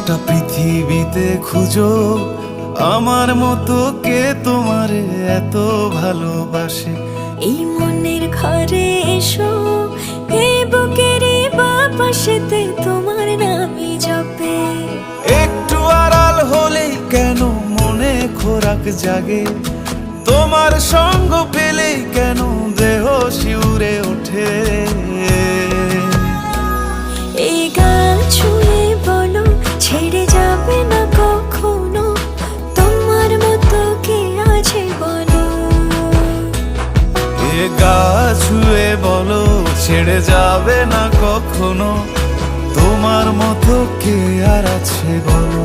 গোটা পৃথিবীতে খুঁজো আমার মতো কে তোমারে এত ভালোবাসে। এই মনের ঘরে এসো, এই বুকের বাপাশেতে তোমার নামই জপে। একটু আড়াল হলেই কেন মনে খোরাক জাগে, তোমার সঙ্গ পেলেই কেন দেহ শিউরে ওঠে। এই গাল ছুঁয়ে বলো ছেড়ে যাবে না কখনো, তোমার মতো কে আছে বলো। এ গা ছুঁয়ে বলো ছেড়ে যাবে না কখনো, তোমার মতো কে আর আছে বলো।